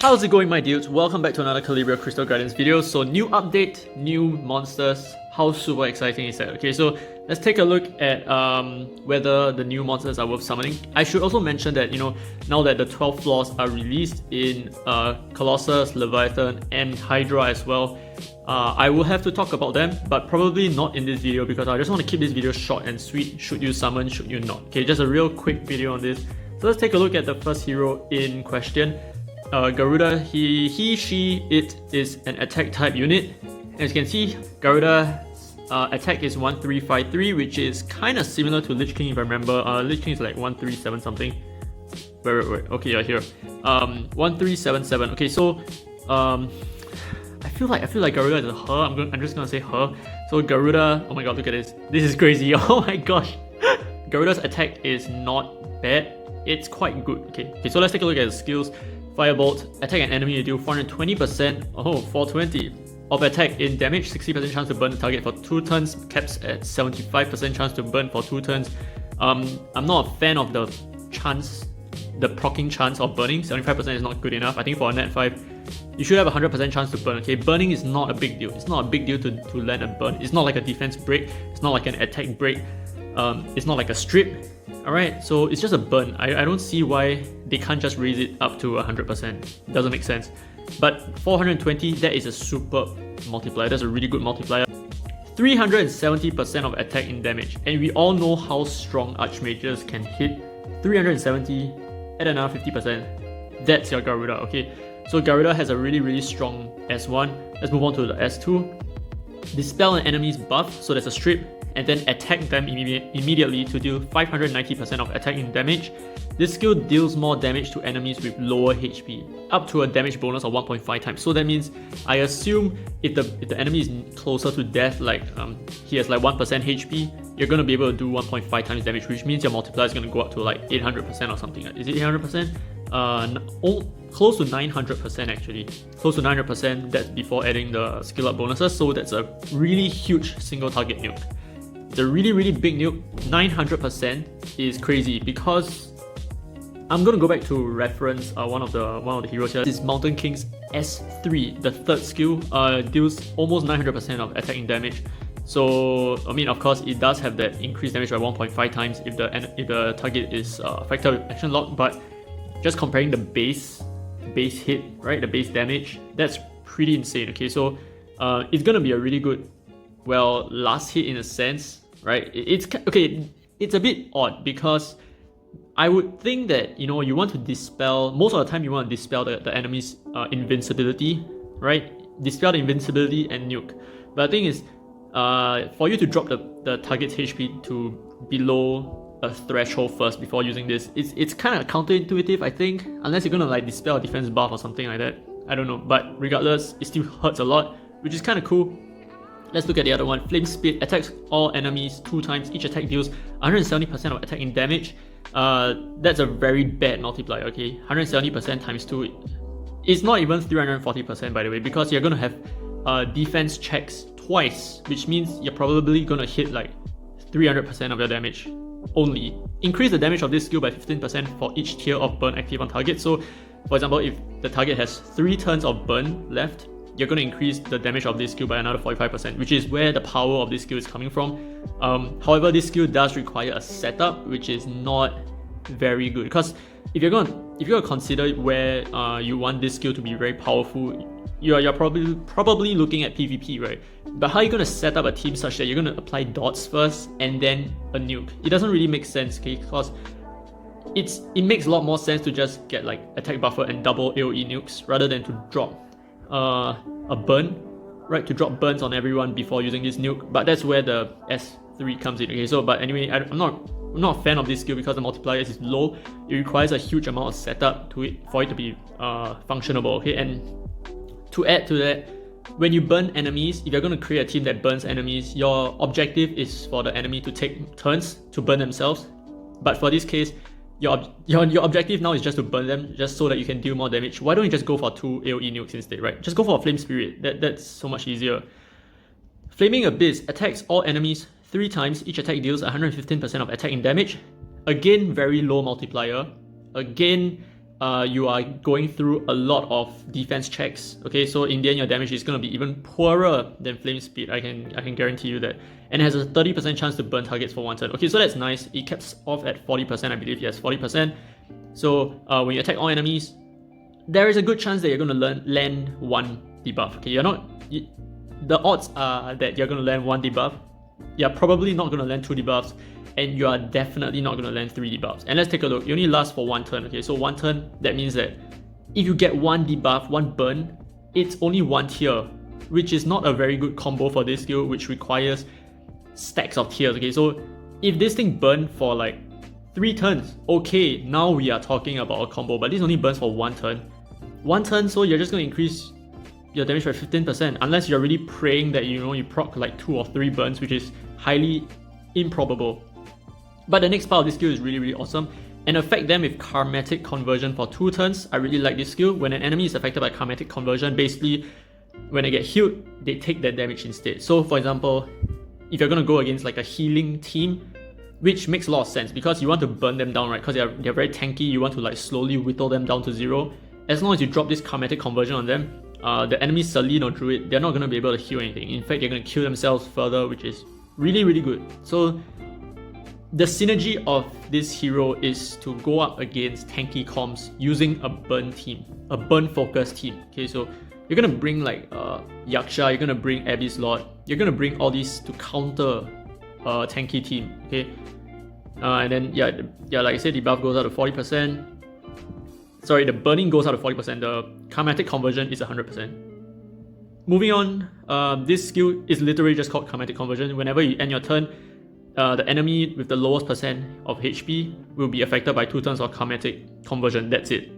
How's it going, my dudes? Welcome back to another Calibria Crystal Guardians video. So new update, new monsters. How super exciting is that? Okay, so let's take a look at whether the new monsters are worth summoning. I should also mention that, now that the 12 floors are released in Colossus, Leviathan, and Hydra as well, I will have to talk about them, but probably not in this video because I just want to keep this video short and sweet. Should you summon, should you not? Okay, just a real quick video on this. So let's take a look at the first hero in question. Garuda, it is an attack type unit. As you can see, Garuda attack is 1353, which is kind of similar to Lich King if I remember. Lich King is like 1377 something. Wait. Okay, yeah, here. 1377. Okay, so I feel like Garuda is a her. I'm just gonna say her. So Garuda, oh my god, look at this. This is crazy. Oh my gosh. Garuda's attack is not bad. It's quite good. Okay, so let's take a look at the skills. Firebolt, attack an enemy, you deal 420%, 420 of attack in damage, 60% chance to burn the target for 2 turns, caps at 75% chance to burn for 2 turns. I'm not a fan of the proccing chance of burning. 75% is not good enough. I think for a net 5, you should have a 100% chance to burn. Okay, burning is not a big deal. It's not a big deal to land a burn. It's not like a defense break. It's not like an attack break. It's not like a strip. Alright, so it's just a burn. I don't see why they can't just raise it up to 100%. Doesn't make sense. But 420, that is a super multiplier. That's a really good multiplier. 370% of attack in damage. And we all know how strong Archmages can hit. 370, add another 50%. That's your Garuda, okay? So Garuda has a really strong S1. Let's move on to the S2. Dispel an enemy's buff, so there's a strip, and then attack them immediately to deal 590% of attacking damage. This skill deals more damage to enemies with lower HP, up to a damage bonus of 1.5 times. So that means, I assume if the enemy is closer to death, like he has like 1% HP, you're going to be able to do 1.5 times damage, which means your multiplier is going to go up to like 800% or something. Is it 800%? Close to 900% actually. Close to 900%, that's before adding the skill up bonuses, so that's a really huge single target nuke. The really big nuke, 900% is crazy because I'm gonna go back to reference one of the heroes here. This is Mountain King's S3, the third skill, deals almost 900% of attacking damage. So I mean, of course, it does have that increased damage by 1.5 times if the target is affected with action lock. But just comparing the base hit, right, the base damage, that's pretty insane. Okay, so it's gonna be a really good, well, last hit in a sense, right? It's a bit odd because I would think that, you want to dispel, most of the time you want to dispel the enemy's invincibility, right? Dispel the invincibility and nuke. But the thing is, for you to drop the target's HP to below a threshold first before using this, it's kind of counterintuitive, I think, unless you're gonna like dispel a defense buff or something like that. I don't know, but regardless, it still hurts a lot, which is kind of cool. Let's look at the other one. Flame Spit attacks all enemies 2 times. Each attack deals 170% of attacking damage. That's a very bad multiplier, okay? 170% times 2. It's not even 340% by the way, because you're gonna have defense checks twice, which means you're probably gonna hit like 300% of your damage only. Increase the damage of this skill by 15% for each tier of burn active on target. So, for example, if the target has 3 turns of burn left, you're going to increase the damage of this skill by another 45%, which is where the power of this skill is coming from. However, this skill does require a setup, which is not very good. Because if you're gonna consider where you want this skill to be very powerful, you're probably looking at PvP, right? But how are you going to set up a team such that you're going to apply dots first and then a nuke? It doesn't really make sense, okay? Because it makes a lot more sense to just get like attack buffer and double AoE nukes rather than to drop a burn, right? To drop burns on everyone before using this nuke. But that's where the S3 comes in. Okay, so but anyway, I'm not a fan of this skill because the multiplier is low. It requires a huge amount of setup to it for it to be functionable. Okay, and to add to that, when you burn enemies, if you're going to create a team that burns enemies, your objective is for the enemy to take turns to burn themselves. But for this case, your objective now is just to burn them, just so that you can deal more damage. Why don't you just go for 2 AoE nukes instead, right? Just go for a Flame Spirit. That's so much easier. Flaming Abyss attacks all enemies 3 times. Each attack deals 115% of attacking damage. Again, very low multiplier. Again, you are going through a lot of defense checks. Okay, so in the end, your damage is gonna be even poorer than flame speed. I can guarantee you that. And it has a 30% chance to burn targets for 1 turn. Okay, so that's nice. It caps off at 40%, I believe. Yes, 40%. So when you attack all enemies, there is a good chance that you're gonna land 1 debuff. Okay, the odds are that you're gonna land 1 debuff. You're probably not gonna land 2 debuffs, and you are definitely not gonna land 3 debuffs. And let's take a look. It only lasts for 1 turn. Okay, so 1 turn, that means that if you get 1 debuff, 1 burn, it's only 1 tier, which is not a very good combo for this skill, which requires stacks of tiers. Okay, so if this thing burned for like 3 turns, okay, now we are talking about a combo, but this only burns for 1 turn. 1 turn, so you're just gonna increase your damage by 15%, unless you're really praying that you proc like 2 or 3 burns, which is highly improbable. But the next part of this skill is really, really awesome, and affect them with Karmatic Conversion for 2 turns. I really like this skill. When an enemy is affected by Karmatic Conversion, basically, when they get healed, they take that damage instead. So for example, if you're gonna go against like a healing team, which makes a lot of sense because you want to burn them down, right? Because they're very tanky, you want to like slowly whittle them down to 0. As long as you drop this Karmatic Conversion on them, the enemy Selene or Druid, they're not going to be able to heal anything. In fact, they're going to kill themselves further, which is really, really good. So the synergy of this hero is to go up against tanky comps using a burn team, a burn focused team. Okay, so you're going to bring like Yaksha, you're going to bring Abyss Lord, you're going to bring all these to counter a tanky team. Okay, and then yeah, like I said, the buff goes out to 40%. Sorry, the burning goes out to 40%, the Karmatic Conversion is 100%. Moving on, this skill is literally just called Karmatic Conversion. Whenever you end your turn, the enemy with the lowest percent of HP will be affected by 2 turns of Karmatic Conversion. That's it.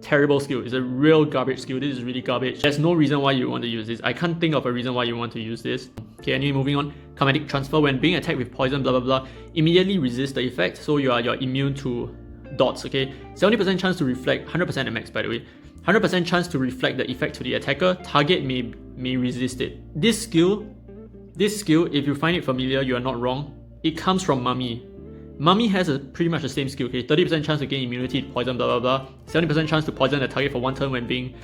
Terrible skill. It's a real garbage skill. This is really garbage. There's no reason why you want to use this. I can't think of a reason why you want to use this. Okay, anyway, moving on. Karmatic Transfer. When being attacked with poison, blah blah blah, immediately resist the effect, so you're immune to dots. Okay, 70% chance to reflect, 100% at max by the way, 100% chance to reflect the effect to the attacker. Target may resist it. This skill, if you find it familiar, you are not wrong. It comes from Mummy. Mummy has pretty much the same skill. Okay, 30% chance to gain immunity to poison, blah blah blah, 70% chance to poison the target for 1 turn when being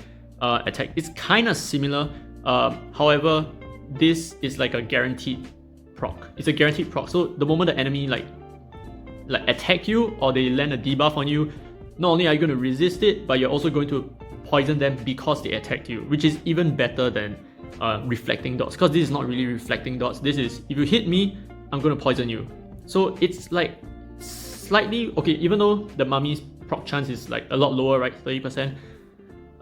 attacked. It's kind of similar. However, this is like a guaranteed proc. It's a guaranteed proc. So the moment the enemy like attack you or they land a debuff on you, not only are you going to resist it, but you're also going to poison them because they attacked you, which is even better than reflecting dots, because this is not really reflecting dots. This is, if you hit me, I'm going to poison you. So it's like slightly, okay, even though the Mummy's proc chance is like a lot lower, right, 30%,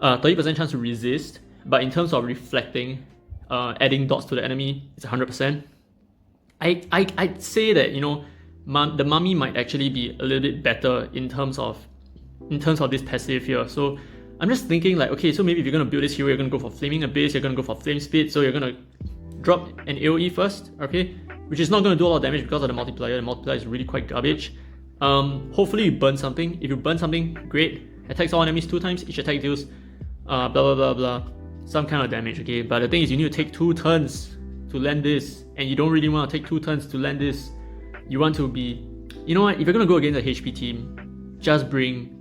30% chance to resist, but in terms of reflecting, adding dots to the enemy, it's 100%. I'd say that, the Mummy might actually be a little bit better in terms of this passive here. So I'm just thinking like, okay, so maybe if you're gonna build this hero, you're gonna go for Flaming Abyss, you're gonna go for Flame Speed, so you're gonna drop an AoE first, okay, which is not gonna do a lot of damage because of the multiplier. The multiplier is really quite garbage. Hopefully you burn something. If you burn something, great. Attacks all enemies 2 times. Each attack deals blah blah blah blah, some kind of damage. Okay, but the thing is, you need to take 2 turns to land this, and you don't really want to take 2 turns to land this. You want to be, you know what? If you're gonna go against a HP team, just bring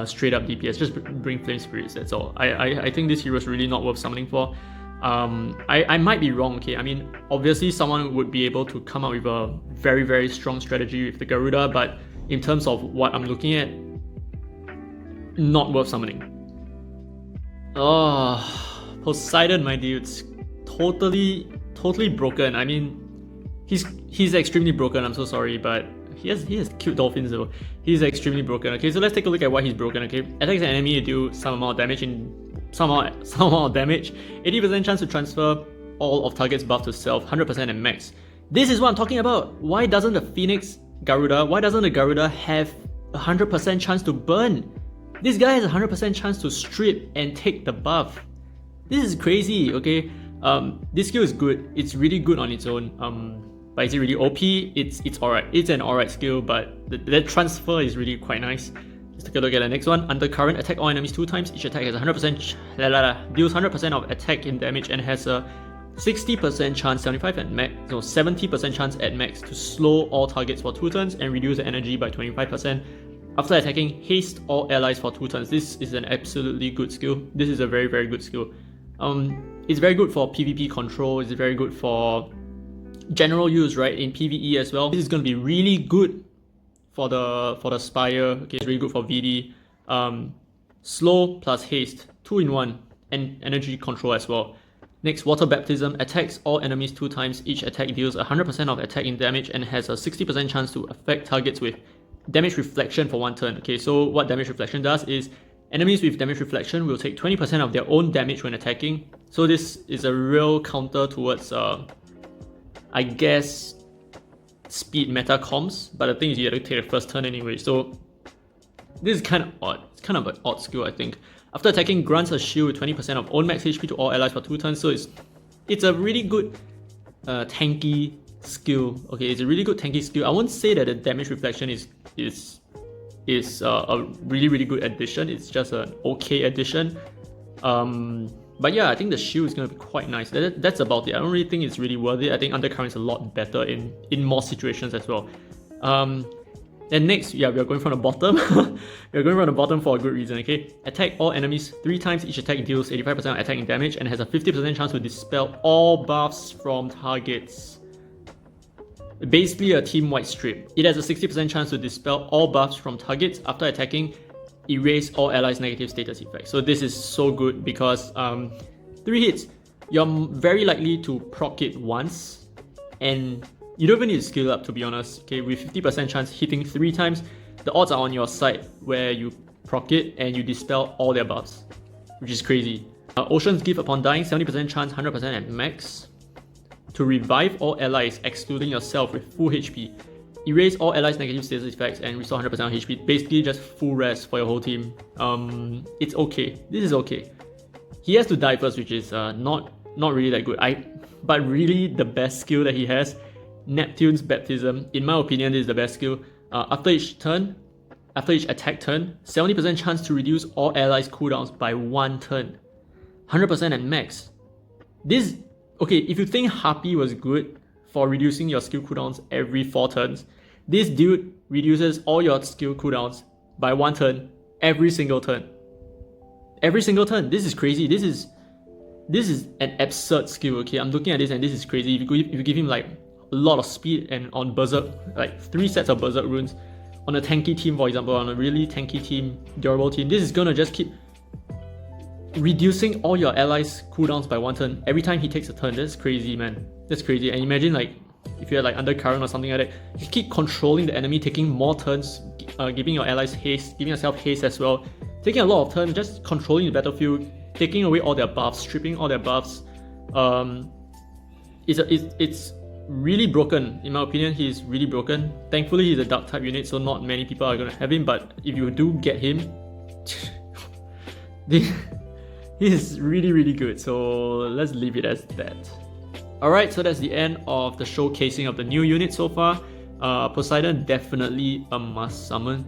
straight up DPS. Just bring Flame Spirits. That's all. I think this hero is really not worth summoning for. I might be wrong. Okay, I mean, obviously someone would be able to come up with a very, very strong strategy with the Garuda, but in terms of what I'm looking at, not worth summoning. Oh, Poseidon, my dudes, totally broken. I mean, he's extremely broken. I'm so sorry, but he has cute dolphins though. He's extremely broken. Okay, so let's take a look at why he's broken. Okay, attacks an enemy, you do some amount of damage some amount of damage. 80% chance to transfer all of target's buff to self. 100% at max. This is what I'm talking about. Why doesn't the Phoenix Garuda? Why doesn't the Garuda have 100% chance to burn? This guy has 100% chance to strip and take the buff. This is crazy. Okay, this skill is good. It's really good on its own. But is it really OP? It's alright. It's an alright skill, but the transfer is really quite nice. Let's take a look at the next one. Undercurrent, attack all enemies 2 times. Each attack has 100% deals 100% of attack in damage and has a 60% chance, 75 at max, so 70% chance at max to slow all targets for 2 turns and reduce the energy by 25%. After attacking, haste all allies for 2 turns. This is an absolutely good skill. This is a very, very good skill. It's very good for PvP control. It's very good for general use, right? In PvE as well. This is going to be really good for the Spire. Okay, it's really good for VD. Slow plus haste, 2 in 1, and energy control as well. Next, Water Baptism attacks all enemies 2 times. Each attack deals 100% of attacking damage and has a 60% chance to affect targets with damage reflection for 1 turn. Okay, so what damage reflection does is enemies with damage reflection will take 20% of their own damage when attacking. So this is a real counter towards, I guess, speed meta comms. But the thing is, you have to take the first turn anyway. So this is kind of odd. It's kind of an odd skill, I think. After attacking, grants a shield with 20% of own max HP to all allies for 2 turns. So it's a really good tanky skill. Okay, it's a really good tanky skill. I won't say that the damage reflection is a really good addition. It's just an okay addition. But yeah, I think the shield is gonna be quite nice. That's about it. I don't really think it's really worth it. I think Undercurrent is a lot better in more situations as well. Then next, yeah, we are going from the bottom. We are going from the bottom for a good reason, okay? Attack all enemies 3 times. Each attack deals 85% of attacking damage and has a 50% chance to dispel all buffs from targets. Basically a team-wide strip. It has a 60% chance to dispel all buffs from targets. After attacking, erase all allies' negative status effects. So this is so good because 3 hits, you're very likely to proc it once, and you don't even need to skill up, to be honest. Okay, with 50% chance hitting 3 times, the odds are on your side where you proc it and you dispel all their buffs, which is crazy. Ocean's Gift upon dying, 70% chance, 100% at max. To revive all allies, excluding yourself with full HP. Erase all allies' negative status effects and restore 100% of HP. Basically just full rest for your whole team. It's okay. This is okay. He has to die first, which is not really that good. But really the best skill that he has, Neptune's Baptism. In my opinion, this is the best skill. After each attack turn, 70% chance to reduce all allies' cooldowns by 1 turn. 100% at max. This, okay, if you think Harpy was good for reducing your skill cooldowns every 4 turns, this dude reduces all your skill cooldowns by 1 turn every single turn. Every single turn. This is crazy. This is an absurd skill, okay? I'm looking at this and this is crazy. If you give him like a lot of speed and on Berserk, like 3 sets of Berserk runes, on a tanky team, for example, on a really tanky team, durable team, this is gonna just keep reducing all your allies' cooldowns by 1 turn every time he takes a turn. That's crazy, man. That's crazy. And imagine like if you had like Undercurrent or something like that, you keep controlling the enemy, taking more turns, giving your allies haste, giving yourself haste as well, taking a lot of turns, just controlling the battlefield, taking away all their buffs, stripping all their buffs. It's really broken. In my opinion, he's really broken. Thankfully, he's a dark type unit, so not many people are gonna have him. But if you do get him, he's really good. So let's leave it as that. Alright, so that's the end of the showcasing of the new unit so far. Poseidon, definitely a must summon.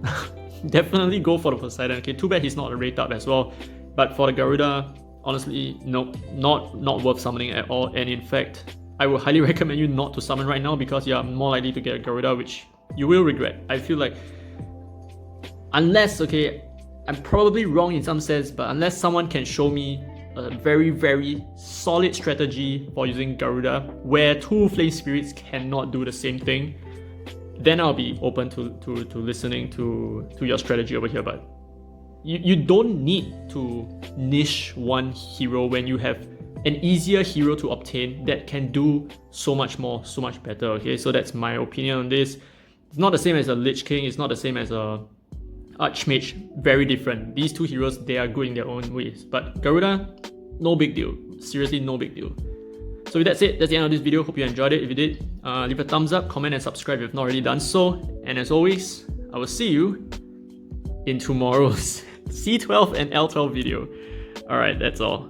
Definitely go for the Poseidon. Okay, too bad he's not a rate up as well. But for the Garuda, honestly, no, not worth summoning at all. And in fact, I would highly recommend you not to summon right now because you are more likely to get a Garuda, which you will regret. I feel like, unless, okay, I'm probably wrong in some sense, but unless someone can show me a very solid strategy for using Garuda where 2 Flame Spirits cannot do the same thing, then I'll be open to listening to your strategy over here. But you don't need to niche one hero when you have an easier hero to obtain that can do so much more, so much better. Okay, so that's my opinion on this. It's not the same as a Lich King, it's not the same as a Archmage, very different. These 2 heroes, they are good in their own ways. But Garuda, no big deal. Seriously, no big deal. So with that said, that's the end of this video. Hope you enjoyed it. If you did, leave a thumbs up, comment and subscribe if you've not already done so. And as always, I will see you in tomorrow's C12 and L12 video. Alright, that's all.